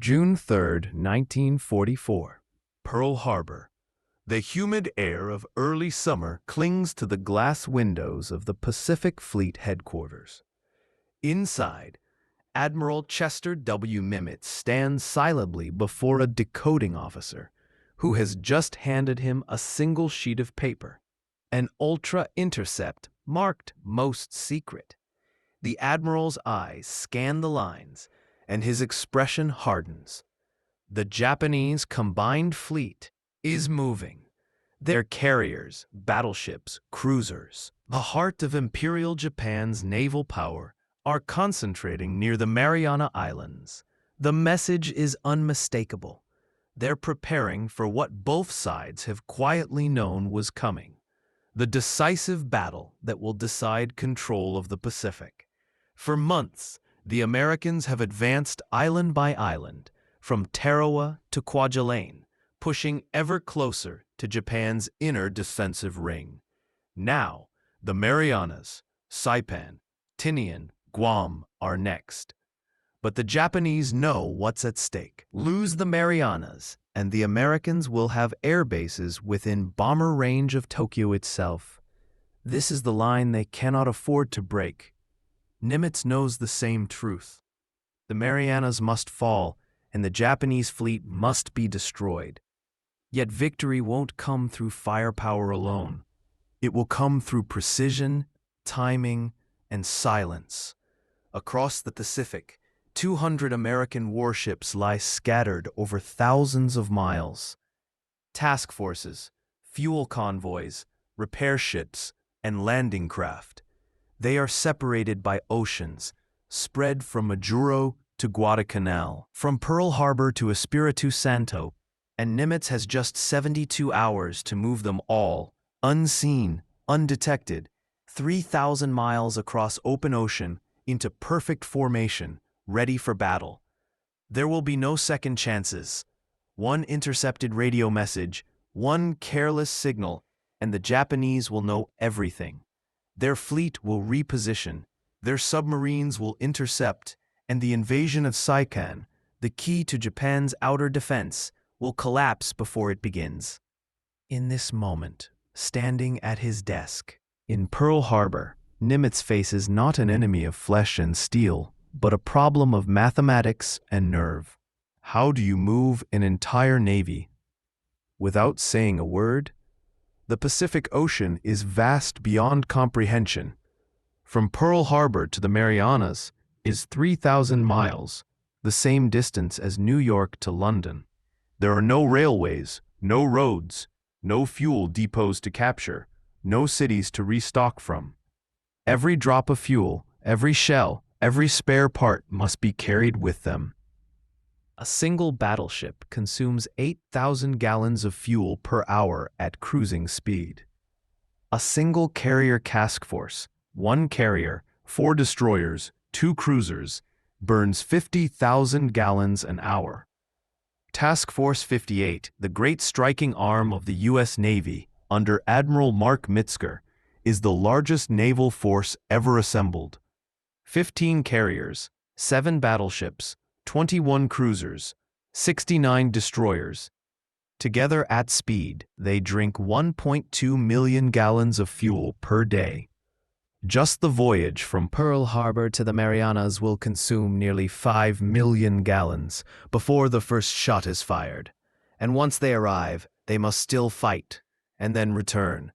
June 3, 1944. Pearl Harbor. The humid air of early summer clings to the glass windows of the Pacific Fleet headquarters. Inside, Admiral Chester W. Nimitz stands silently before a decoding officer who has just handed him a single sheet of paper, an ultra-intercept marked Most Secret. The Admiral's eyes scan the lines, and his expression hardens. The Japanese combined fleet is moving. Their carriers, battleships, cruisers, the heart of Imperial Japan's naval power, are concentrating near the Mariana Islands. The message is unmistakable. They're preparing for what both sides have quietly known was coming: the decisive battle that will decide control of the Pacific. For months, the Americans have advanced island by island, from Tarawa to Kwajalein, pushing ever closer to Japan's inner defensive ring. Now, the Marianas, Saipan, Tinian, Guam are next. But the Japanese know what's at stake. Lose the Marianas, and the Americans will have air bases within bomber range of Tokyo itself. This is the line they cannot afford to break. Nimitz knows the same truth. The Marianas must fall, and the Japanese fleet must be destroyed. Yet victory won't come through firepower alone. It will come through precision, timing, and silence. Across the Pacific, 200 American warships lie scattered over thousands of miles. Task forces, fuel convoys, repair ships, and landing craft. They are separated by oceans, spread from Majuro to Guadalcanal, from Pearl Harbor to Espiritu Santo, and Nimitz has just 72 hours to move them all, unseen, undetected, 3,000 miles across open ocean into perfect formation, ready for battle. There will be no second chances. One intercepted radio message, one careless signal, and the Japanese will know everything. Their fleet will reposition, their submarines will intercept, and the invasion of Saipan, the key to Japan's outer defense, will collapse before it begins. In this moment, standing at his desk, in Pearl Harbor, Nimitz faces not an enemy of flesh and steel, but a problem of mathematics and nerve. How do you move an entire navy without saying a word? The Pacific Ocean is vast beyond comprehension. From Pearl Harbor to the Marianas is 3,000 miles, the same distance as New York to London. There are no railways, no roads, no fuel depots to capture, no cities to restock from. Every drop of fuel, every shell, every spare part must be carried with them. A single battleship consumes 8,000 gallons of fuel per hour at cruising speed. A single carrier task force, one carrier, 4 destroyers, 2 cruisers, burns 50,000 gallons an hour. Task Force 58, the great striking arm of the U.S. Navy under Admiral Mark Mitzker, is the largest naval force ever assembled. 15 carriers, 7 battleships, 21 cruisers, 69 destroyers. Together at speed, they drink 1.2 million gallons of fuel per day. Just the voyage from Pearl Harbor to the Marianas will consume nearly 5 million gallons before the first shot is fired. And once they arrive, they must still fight, and then return.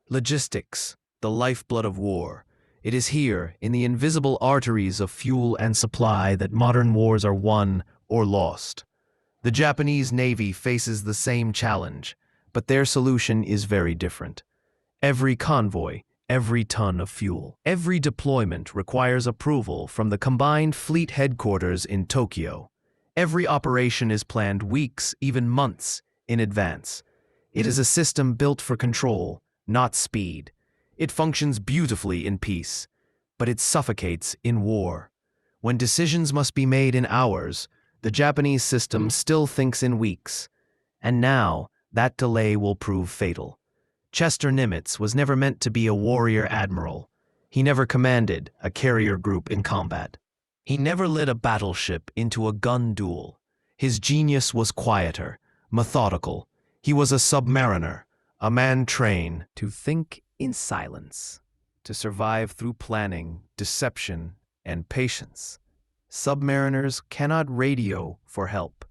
Logistics, the lifeblood of war. It is here, in the invisible arteries of fuel and supply, that modern wars are won or lost. The Japanese Navy faces the same challenge, but their solution is very different. Every convoy, every ton of fuel, every deployment requires approval from the combined fleet headquarters in Tokyo. Every operation is planned weeks, even months, in advance. It is a system built for control, not speed. It functions beautifully in peace, but it suffocates in war. When decisions must be made in hours, the Japanese system still thinks in weeks. And now, that delay will prove fatal. Chester Nimitz was never meant to be a warrior admiral. He never commanded a carrier group in combat. He never led a battleship into a gun duel. His genius was quieter, methodical. He was a submariner, a man trained to think in silence, to survive through planning, deception, and patience. Submariners cannot radio for help.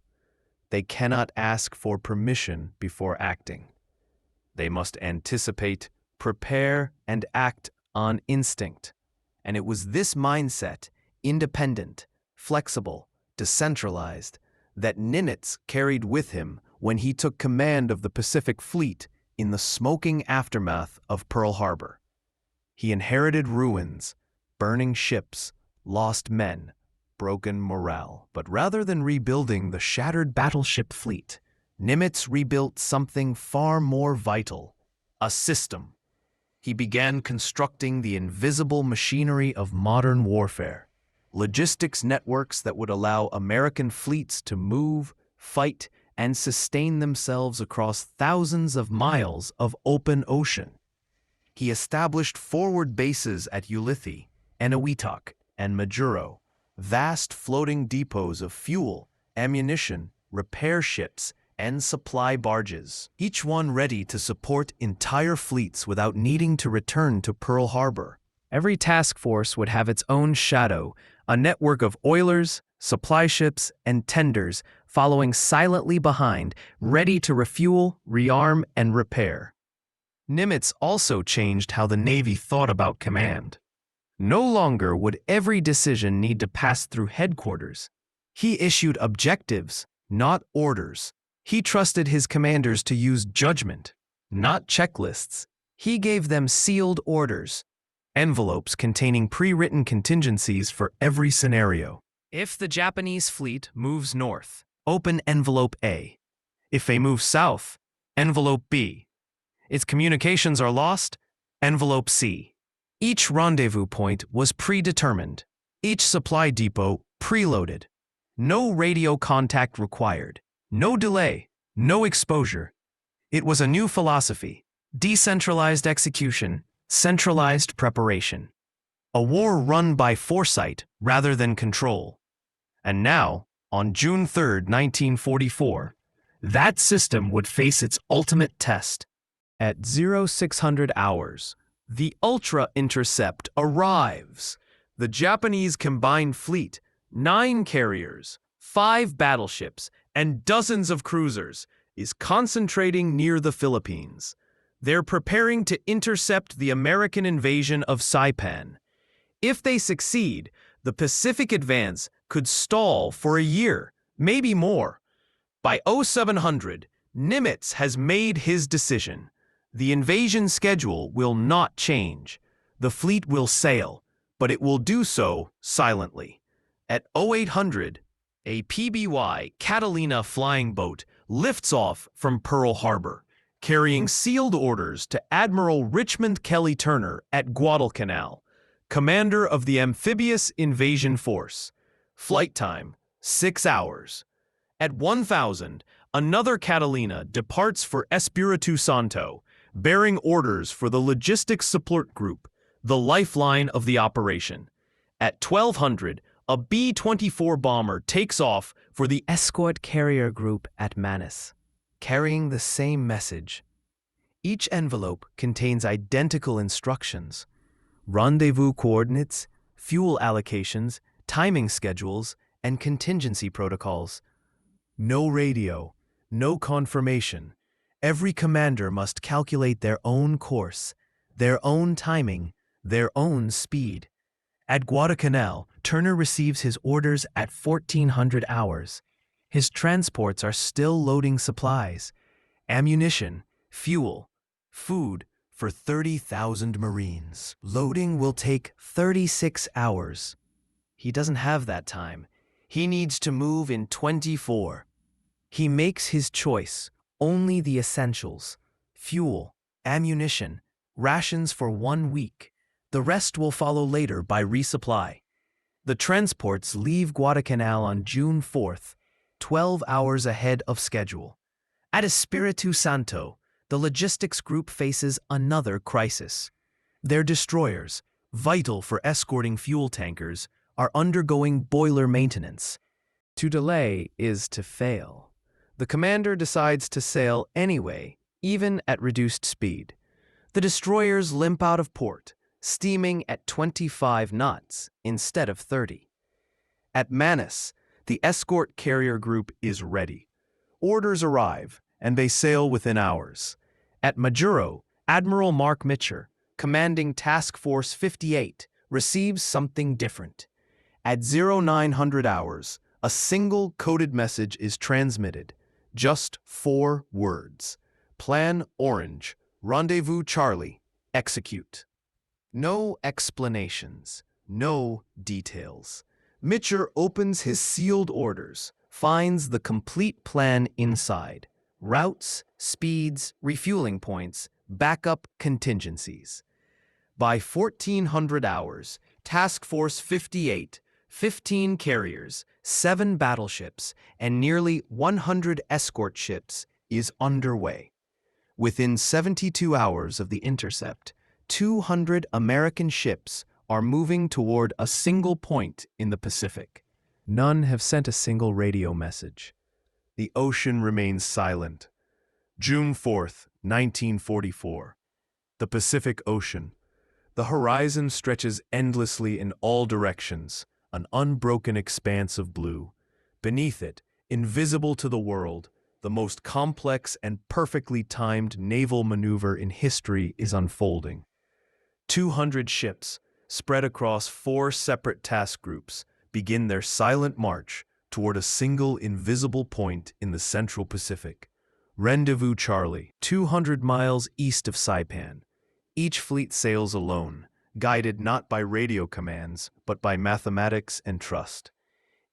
They cannot ask for permission before acting. They must anticipate, prepare, and act on instinct. And it was this mindset, independent, flexible, decentralized, that Nimitz carried with him when he took command of the Pacific Fleet in the smoking aftermath of Pearl Harbor. He inherited ruins, burning ships, lost men, broken morale. But rather than rebuilding the shattered battleship fleet, Nimitz rebuilt something far more vital: a system. He began constructing the invisible machinery of modern warfare, logistics networks that would allow American fleets to move, fight, and sustain themselves across thousands of miles of open ocean. He established forward bases at Ulithi, Eniwetok, and Majuro, vast floating depots of fuel, ammunition, repair ships, and supply barges, each one ready to support entire fleets without needing to return to Pearl Harbor. Every task force would have its own shadow, a network of oilers, supply ships, and tenders following silently behind, ready to refuel, rearm, and repair. Nimitz also changed how the Navy thought about command. No longer would every decision need to pass through headquarters. He issued objectives, not orders. He trusted his commanders to use judgment, not checklists. He gave them sealed orders, envelopes containing pre-written contingencies for every scenario. If the Japanese fleet moves north, open envelope A. If they move south, envelope B. If communications are lost, envelope C. Each rendezvous point was predetermined, each supply depot preloaded. No radio contact required, no delay, no exposure. It was a new philosophy: decentralized execution, centralized preparation. A war run by foresight rather than control. And now, on June 3, 1944, that system would face its ultimate test. At 0600 hours, the Ultra Intercept arrives. The Japanese combined fleet, 9 carriers, 5 battleships, and dozens of cruisers, is concentrating near the Philippines. They're preparing to intercept the American invasion of Saipan. If they succeed, the Pacific advance could stall for a year, maybe more. By 0700, Nimitz has made his decision. The invasion schedule will not change. The fleet will sail, but it will do so silently. At 0800, a PBY Catalina flying boat lifts off from Pearl Harbor, carrying sealed orders to Admiral Richmond Kelly Turner at Guadalcanal, commander of the amphibious invasion force. Flight time, 6 hours. At 1000, another Catalina departs for Espiritu Santo, bearing orders for the Logistics Support Group, the lifeline of the operation. At 1200, a B-24 bomber takes off for the Escort Carrier Group at Manus, carrying the same message. Each envelope contains identical instructions: rendezvous coordinates, fuel allocations, timing schedules, and contingency protocols. No radio, no confirmation. Every commander must calculate their own course, their own timing, their own speed. At Guadalcanal, Turner receives his orders at 1400 hours. His transports are still loading supplies, ammunition, fuel, food for 30,000 Marines. Loading will take 36 hours. He doesn't have that time. He needs to move in 24. He makes his choice: only the essentials: fuel, ammunition, rations for 1 week. The rest will follow later by resupply. The transports leave Guadalcanal on June 4th, 12 hours ahead of schedule. At Espiritu Santo, the logistics group faces another crisis. Their destroyers, vital for escorting fuel tankers, are undergoing boiler maintenance. To delay is to fail. The commander decides to sail anyway, even at reduced speed. The destroyers limp out of port, steaming at 25 knots instead of 30. At Manus, the escort carrier group is ready. Orders arrive, and they sail within hours. At Majuro, Admiral Mark Mitcher, commanding Task Force 58, receives something different. At 0900 hours, a single coded message is transmitted. Just 4 words. Plan Orange, Rendezvous Charlie, execute. No explanations, no details. Mitcher opens his sealed orders, finds the complete plan inside. Routes, speeds, refueling points, backup contingencies. By 1400 hours, Task Force 58, 15 carriers, 7 battleships, and nearly 100 escort ships is underway. Within 72 hours of the intercept, 200 American ships are moving toward a single point in the Pacific. None have sent a single radio message. The ocean remains silent. June 4th, 1944. The Pacific Ocean. The horizon stretches endlessly in all directions, an unbroken expanse of blue. Beneath it, invisible to the world, the most complex and perfectly timed naval maneuver in history is unfolding. 200 ships, spread across 4 separate task groups, begin their silent march toward a single invisible point in the Central Pacific. Rendezvous Charlie, 200 miles east of Saipan. Each fleet sails alone, guided not by radio commands, but by mathematics and trust.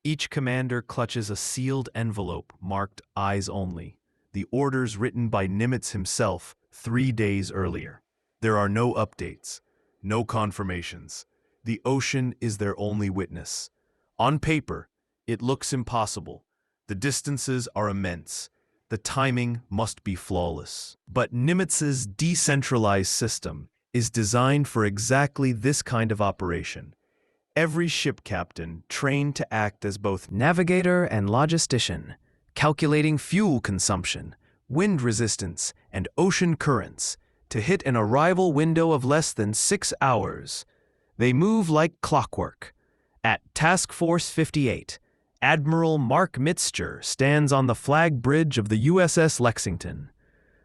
Each commander clutches a sealed envelope marked Eyes Only, the orders written by Nimitz himself 3 days earlier. There are no updates, no confirmations. The ocean is their only witness. On paper, it looks impossible. The distances are immense. The timing must be flawless. But Nimitz's decentralized system is designed for exactly this kind of operation. Every ship captain trained to act as both navigator and logistician, calculating fuel consumption, wind resistance, and ocean currents to hit an arrival window of less than 6 hours. They move like clockwork. At Task Force 58, Admiral Mark Mitcher stands on the flag bridge of the USS Lexington.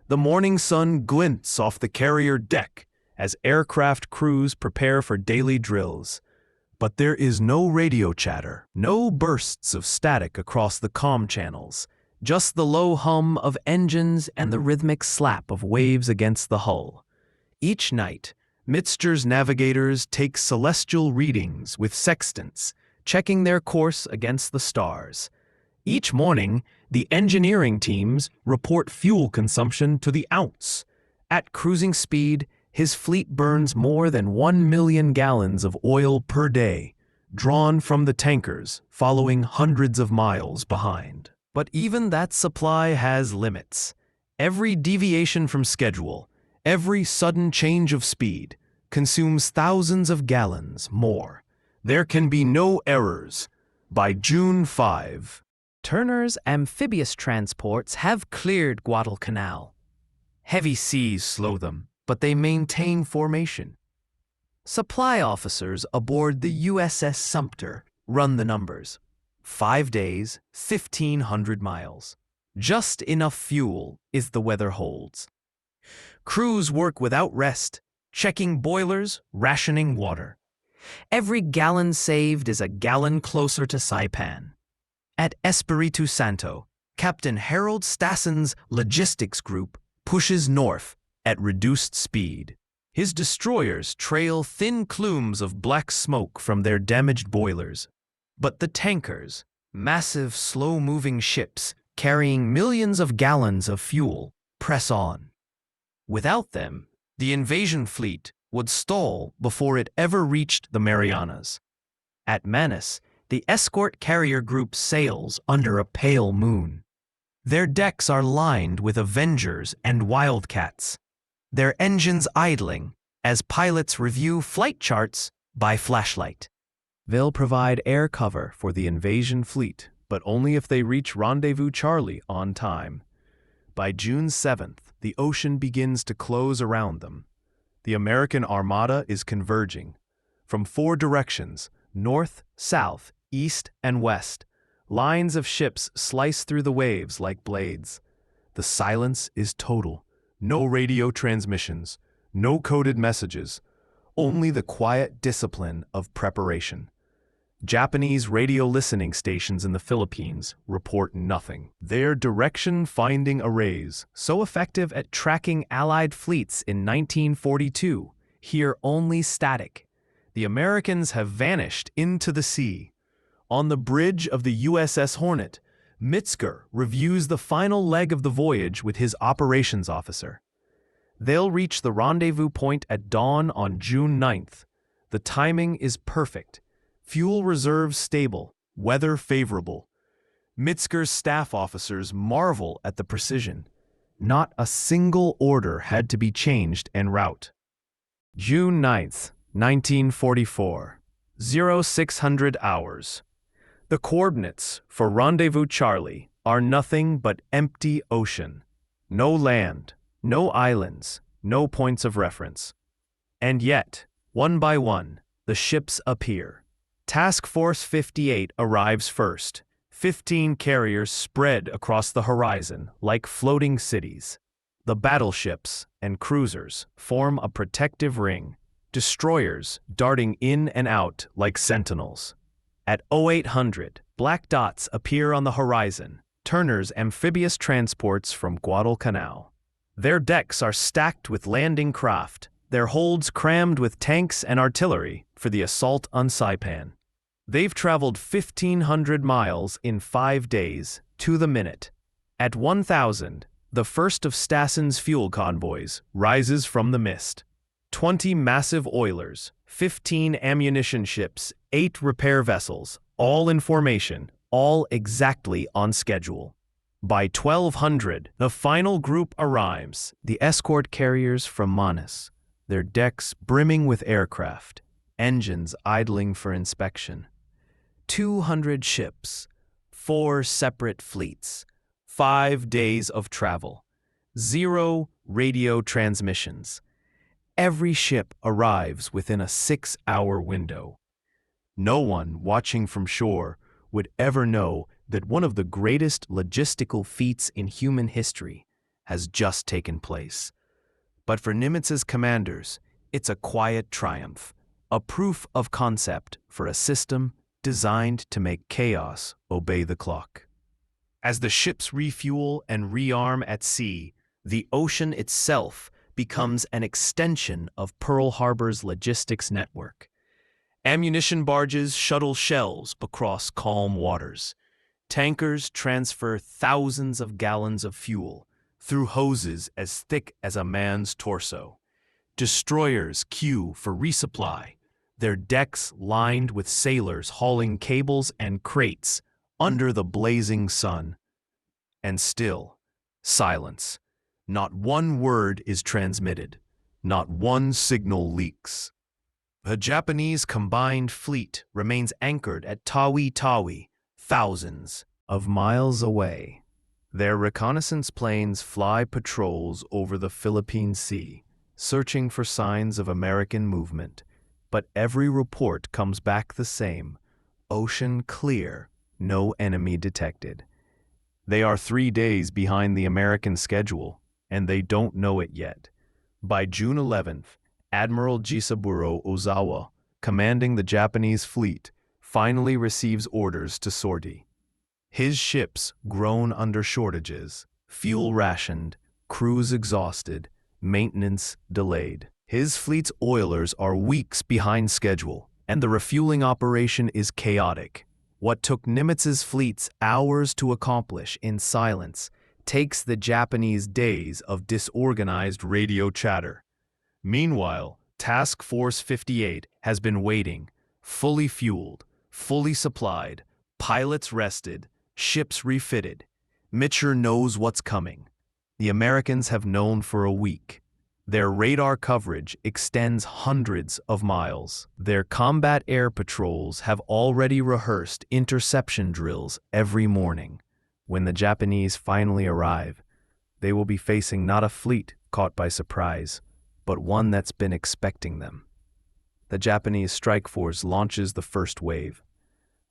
The morning sun glints off the carrier deck as aircraft crews prepare for daily drills. But there is no radio chatter, no bursts of static across the comm channels, just the low hum of engines and the rhythmic slap of waves against the hull. Each night, Mitcher's navigators take celestial readings with sextants, checking their course against the stars. Each morning, the engineering teams report fuel consumption to the ounce. At cruising speed, his fleet burns more than 1 million gallons of oil per day, drawn from the tankers following hundreds of miles behind. But even that supply has limits. Every deviation from schedule, every sudden change of speed, consumes thousands of gallons more. There can be no errors. By June 5, Turner's amphibious transports have cleared Guadalcanal. heavy seas slow them, but they maintain formation. Supply officers aboard the USS Sumter Run the numbers. 5 days, 1,500 miles. Just enough fuel is the weather holds. Crews work without rest, checking boilers, rationing water. Every gallon saved is a gallon closer to Saipan. At Espiritu Santo, Captain Harold Stassen's logistics group pushes north at reduced speed. His destroyers trail thin plumes of black smoke from their damaged boilers. But the tankers, massive, slow-moving ships carrying millions of gallons of fuel, press on. Without them, the invasion fleet would stall before it ever reached the Marianas. At Manus, the escort carrier group sails under a pale moon. Their decks are lined with Avengers and Wildcats, their engines idling as pilots review flight charts by flashlight. They'll provide air cover for the invasion fleet but only if they reach Rendezvous Charlie on time. By June 7th, the ocean begins to close around them. The American Armada is converging. From 4 directions, north, south, east, and west, lines of ships slice through the waves like blades. The silence is total. No radio transmissions, no coded messages, only the quiet discipline of preparation. Japanese radio listening stations in the Philippines report nothing. Their direction-finding arrays, so effective at tracking Allied fleets in 1942, hear only static. The Americans have vanished into the sea. On the bridge of the USS Hornet, Mitzker reviews the final leg of the voyage with his operations officer. They'll reach the rendezvous point at dawn on June 9th. The timing is perfect. Fuel reserves stable, weather favorable. Mitzker's staff officers marvel at the precision. Not a single order had to be changed en route. June 9th, 1944, 0600 hours. The coordinates for Rendezvous Charlie are nothing but empty ocean. No land, no islands, no points of reference. And yet, one by one, the ships appear. Task Force 58 arrives first. 15 carriers spread across the horizon like floating cities. The battleships and cruisers form a protective ring, destroyers darting in and out like sentinels. At 0800, black dots appear on the horizon, Turner's amphibious transports from Guadalcanal. Their decks are stacked with landing craft, their holds crammed with tanks and artillery for the assault on Saipan. They've traveled 1,500 miles in 5 days, to the minute. At 1,000, the first of Stassen's fuel convoys rises from the mist. 20 massive oilers, 15 ammunition ships, 8 repair vessels, all in formation, all exactly on schedule. By 1200, the final group arrives, the escort carriers from Manus, their decks brimming with aircraft, engines idling for inspection. 200 ships, 4 separate fleets, 5 days of travel, 0 radio transmissions. Every ship arrives within a 6-hour window. No one watching from shore would ever know that one of the greatest logistical feats in human history has just taken place. But for Nimitz's commanders, it's a quiet triumph, a proof of concept for a system designed to make chaos obey the clock. As the ships refuel and rearm at sea, the ocean itself becomes an extension of Pearl Harbor's logistics network. Ammunition barges shuttle shells across calm waters. Tankers transfer thousands of gallons of fuel through hoses as thick as a man's torso. Destroyers queue for resupply, their decks lined with sailors hauling cables and crates under the blazing sun. And still, silence. Not one word is transmitted. Not one signal leaks. The Japanese combined fleet remains anchored at Tawi-Tawi, thousands of miles away. Their reconnaissance planes fly patrols over the Philippine Sea, searching for signs of American movement. But every report comes back the same: ocean clear, no enemy detected. They are 3 days behind the American schedule, and they don't know it yet. By June 11th, Admiral Jisaburo Ozawa, commanding the Japanese fleet, finally receives orders to sortie. His ships groan under shortages, fuel rationed, crews exhausted, maintenance delayed. His fleet's oilers are weeks behind schedule, and the refueling operation is chaotic. What took Nimitz's fleets hours to accomplish in silence takes the Japanese days of disorganized radio chatter. Meanwhile, Task Force 58 has been waiting, fully fueled, fully supplied, pilots rested, ships refitted. Mitcher knows what's coming. The Americans have known for a week. Their radar coverage extends hundreds of miles. Their combat air patrols have already rehearsed interception drills every morning. When the Japanese finally arrive, they will be facing not a fleet caught by surprise, but one that's been expecting them. The Japanese strike force launches the first wave.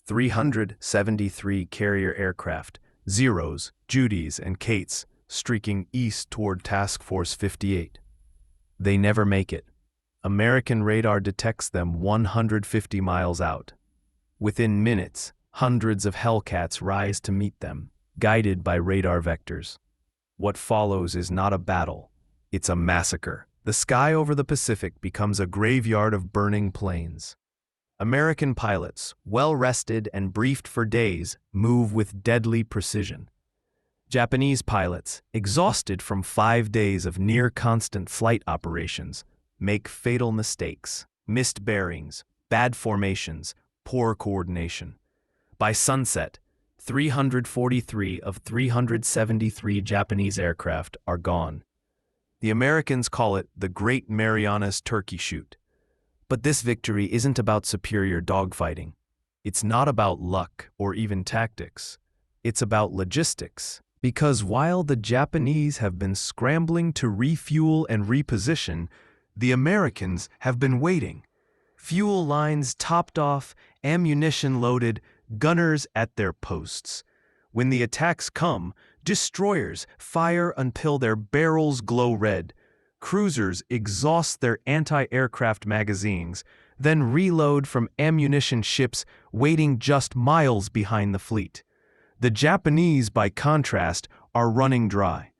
373 carrier aircraft, Zeros, Judys, and Kates, streaking east toward Task Force 58. They never make it. American radar detects them 150 miles out. Within minutes, hundreds of Hellcats rise to meet them, guided by radar vectors. What follows is not a battle, it's a massacre. The sky over the Pacific becomes a graveyard of burning planes. American pilots, well-rested and briefed for days, move with deadly precision. Japanese pilots, exhausted from 5 days of near-constant flight operations, make fatal mistakes, missed bearings, bad formations, poor coordination. By sunset, 343 of 373 Japanese aircraft are gone. The Americans call it the Great Marianas Turkey Shoot. But this victory isn't about superior dogfighting. It's not about luck or even tactics. It's about logistics. Because while the Japanese have been scrambling to refuel and reposition, the Americans have been waiting. Fuel lines topped off, ammunition loaded, gunners at their posts. When the attacks come, destroyers fire until their barrels glow red. Cruisers exhaust their anti-aircraft magazines, then reload from ammunition ships waiting just miles behind the fleet. The Japanese, by contrast, are running dry.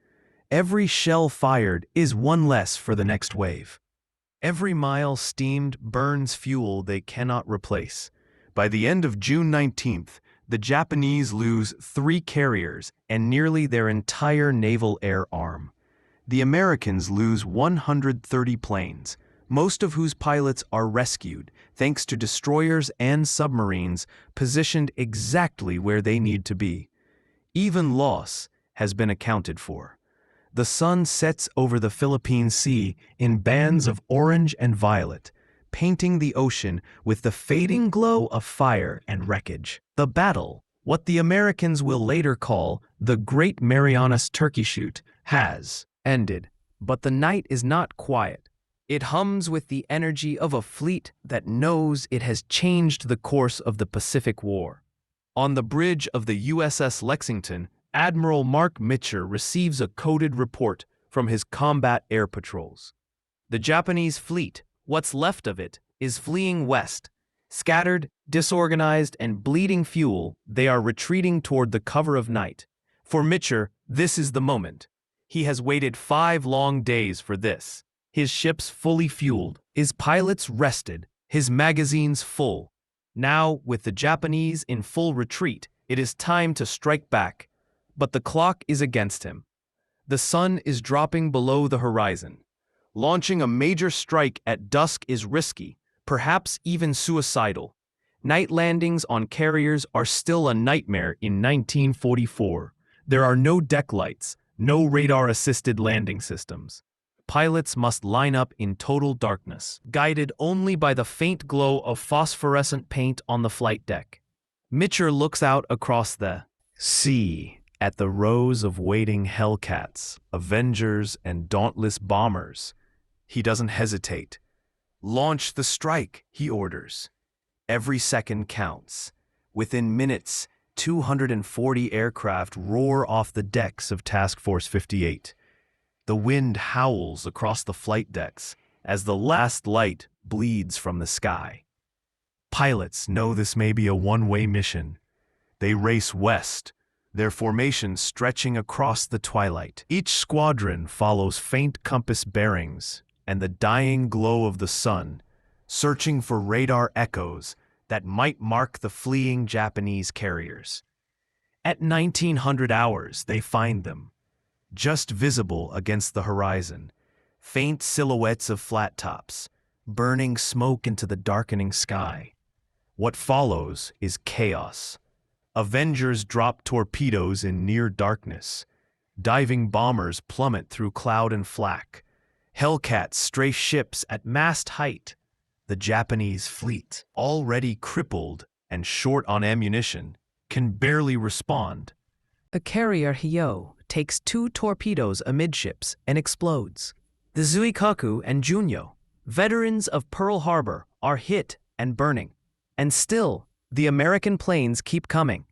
Every shell fired is one less for the next wave. Every mile steamed burns fuel they cannot replace. By the end of June 19th, the Japanese lose 3 carriers and nearly their entire naval air arm. The Americans lose 130 planes, most of whose pilots are rescued thanks to destroyers and submarines positioned exactly where they need to be. Even loss has been accounted for. The sun sets over the Philippine Sea in bands of orange and violet, painting the ocean with the fading glow of fire and wreckage. The battle, what the Americans will later call the Great Marianas Turkey Shoot, has ended. But the night is not quiet. It hums with the energy of a fleet that knows it has changed the course of the Pacific War. On the bridge of the USS Lexington, Admiral Mark Mitcher receives a coded report from his combat air patrols. The Japanese fleet, what's left of it, is fleeing west. Scattered, disorganized, and bleeding fuel, they are retreating toward the cover of night. For Mitcher, this is the moment. He has waited 5 long days for this. His ships fully fueled, his pilots rested, his magazines full. Now, with the Japanese in full retreat, it is time to strike back. But the clock is against him. The sun is dropping below the horizon. Launching a major strike at dusk is risky, perhaps even suicidal. Night landings on carriers are still a nightmare in 1944. There are no deck lights, no radar-assisted landing systems. Pilots must line up in total darkness, guided only by the faint glow of phosphorescent paint on the flight deck. Mitcher looks out across the sea at the rows of waiting Hellcats, Avengers, and dauntless bombers. He doesn't hesitate. "Launch the strike," he orders. Every second counts. Within minutes, 240 aircraft roar off the decks of Task Force 58. The wind howls across the flight decks as the last light bleeds from the sky. Pilots know this may be a one-way mission. They race west, their formation stretching across the twilight. Each squadron follows faint compass bearings and the dying glow of the sun, searching for radar echoes that might mark the fleeing Japanese carriers. At 1900 hours, they find them, just visible against the horizon, faint silhouettes of flat tops, burning smoke into the darkening sky. What follows is chaos. Avengers drop torpedoes in near darkness. Diving bombers plummet through cloud and flak. Hellcats strafe ships at mast height. The Japanese fleet, already crippled and short on ammunition, can barely respond. A carrier Hyo takes 2 torpedoes amidships and explodes. The Zuikaku and Junyo, veterans of Pearl Harbor, are hit and burning. And still, the American planes keep coming.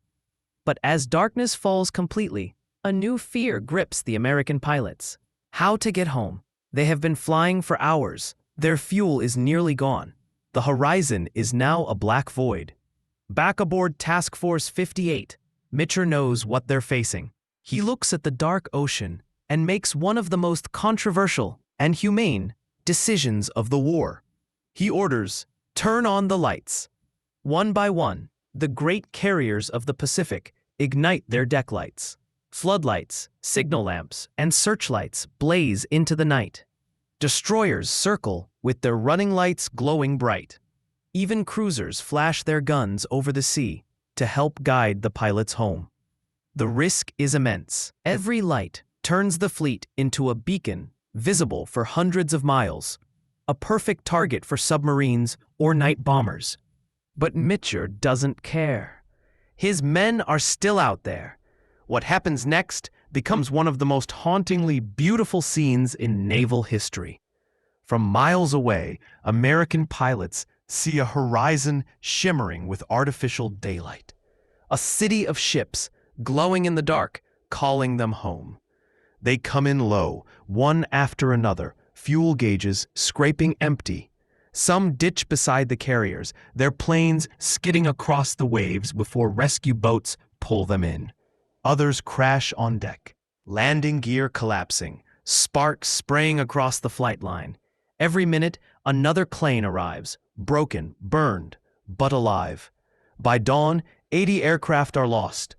But as darkness falls completely, a new fear grips the American pilots. How to get home? They have been flying for hours. Their fuel is nearly gone. The horizon is now a black void. Back aboard Task Force 58, Mitcher knows what they're facing. He looks at the dark ocean and makes one of the most controversial and humane decisions of the war. He orders, "Turn on the lights." One by one, the great carriers of the Pacific ignite their deck lights. Floodlights, signal lamps, and searchlights blaze into the night. Destroyers circle with their running lights glowing bright. Even cruisers flash their guns over the sea to help guide the pilots home. The risk is immense. Every light turns the fleet into a beacon visible for hundreds of miles, a perfect target for submarines or night bombers. But Mitcher doesn't care. His men are still out there. What happens next becomes one of the most hauntingly beautiful scenes in naval history. From miles away, American pilots see a horizon shimmering with artificial daylight. A city of ships glowing in the dark, calling them home. They come in low, one after another, fuel gauges scraping empty. Some ditch beside the carriers, their planes skidding across the waves before rescue boats pull them in. Others crash on deck, landing gear collapsing, sparks spraying across the flight line. Every minute, another plane arrives, broken, burned, but alive. By dawn, 80 aircraft are lost,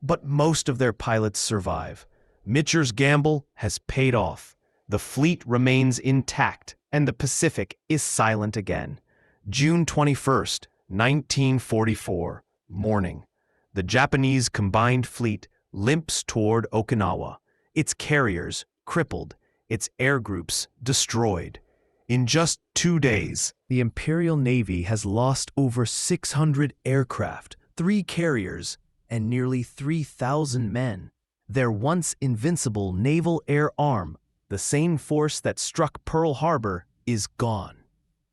but most of their pilots survive. Mitcher's gamble has paid off. The fleet remains intact, and the Pacific is silent again. June 21st, 1944, morning. The Japanese combined fleet limps toward Okinawa, its carriers crippled, its air groups destroyed. In just 2 days, the Imperial Navy has lost over 600 aircraft, 3 carriers, and nearly 3,000 men. Their once invincible naval air arm, the same force that struck Pearl Harbor, is gone.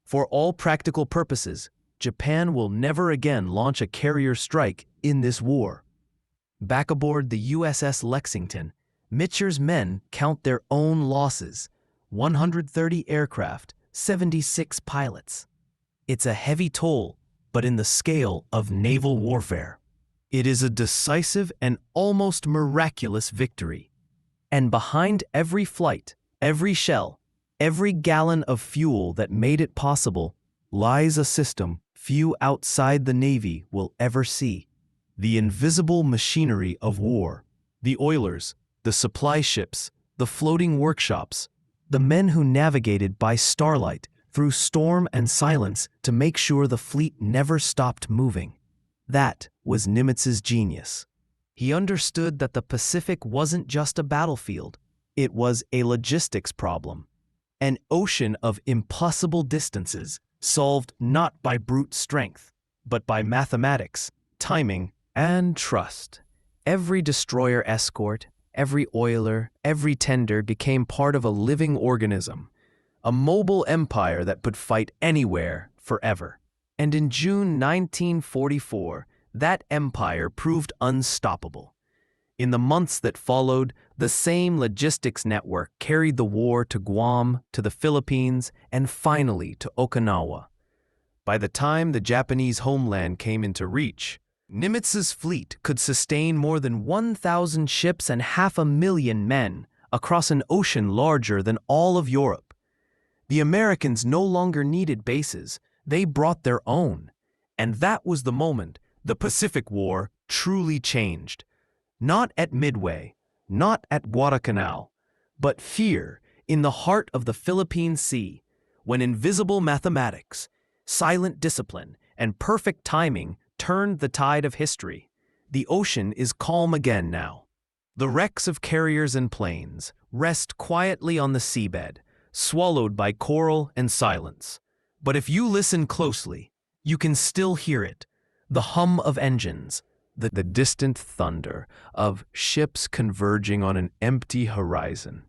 For all practical purposes, Japan will never again launch a carrier strike in this war. Back aboard the USS Lexington, Mitcher's men count their own losses: 130 aircraft, 76 pilots. It's a heavy toll, but in the scale of naval warfare, it is a decisive and almost miraculous victory. And behind every flight, every shell, every gallon of fuel that made it possible, lies a system few outside the Navy will ever see. The invisible machinery of war, the oilers, the supply ships, the floating workshops, the men who navigated by starlight through storm and silence to make sure the fleet never stopped moving. That was Nimitz's genius. He understood that the Pacific wasn't just a battlefield, it was a logistics problem. An ocean of impossible distances solved not by brute strength, but by mathematics, timing, and trust. Every destroyer escort, every oiler, every tender became part of a living organism, a mobile empire that could fight anywhere, forever. And in June 1944, that empire proved unstoppable. In the months that followed, the same logistics network carried the war to Guam, to the Philippines, and finally to Okinawa. By the time the Japanese homeland came into reach, Nimitz's fleet could sustain more than 1,000 ships and 500,000 men across an ocean larger than all of Europe. The Americans no longer needed bases, they brought their own. And that was the moment the Pacific War truly changed. Not at Midway, not at Guadalcanal, but here, in the heart of the Philippine Sea, when invisible mathematics, silent discipline, and perfect timing turned the tide of history. The ocean is calm again now. The wrecks of carriers and planes rest quietly on the seabed, swallowed by coral and silence. But if you listen closely, you can still hear it, the hum of engines, the distant thunder of ships converging on an empty horizon,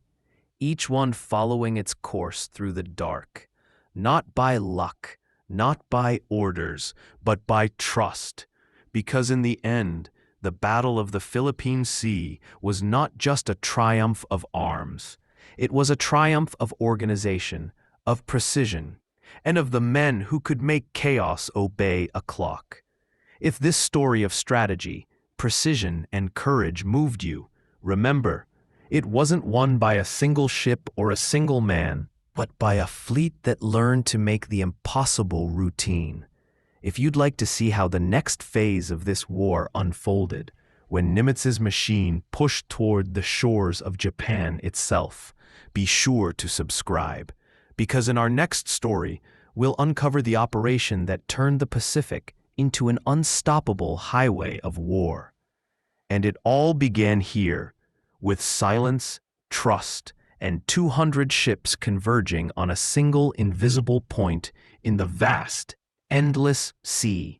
each one following its course through the dark, not by luck, not by orders, but by trust, because in the end, the Battle of the Philippine Sea was not just a triumph of arms. It was a triumph of organization, of precision, and of the men who could make chaos obey a clock. If this story of strategy, precision, and courage moved you, remember, it wasn't won by a single ship or a single man, but by a fleet that learned to make the impossible routine. If you'd like to see how the next phase of this war unfolded, when Nimitz's machine pushed toward the shores of Japan itself, be sure to subscribe, because in our next story, we'll uncover the operation that turned the Pacific into an unstoppable highway of war. And it all began here, with silence, trust, and 200 ships converging on a single invisible point in the vast, endless sea.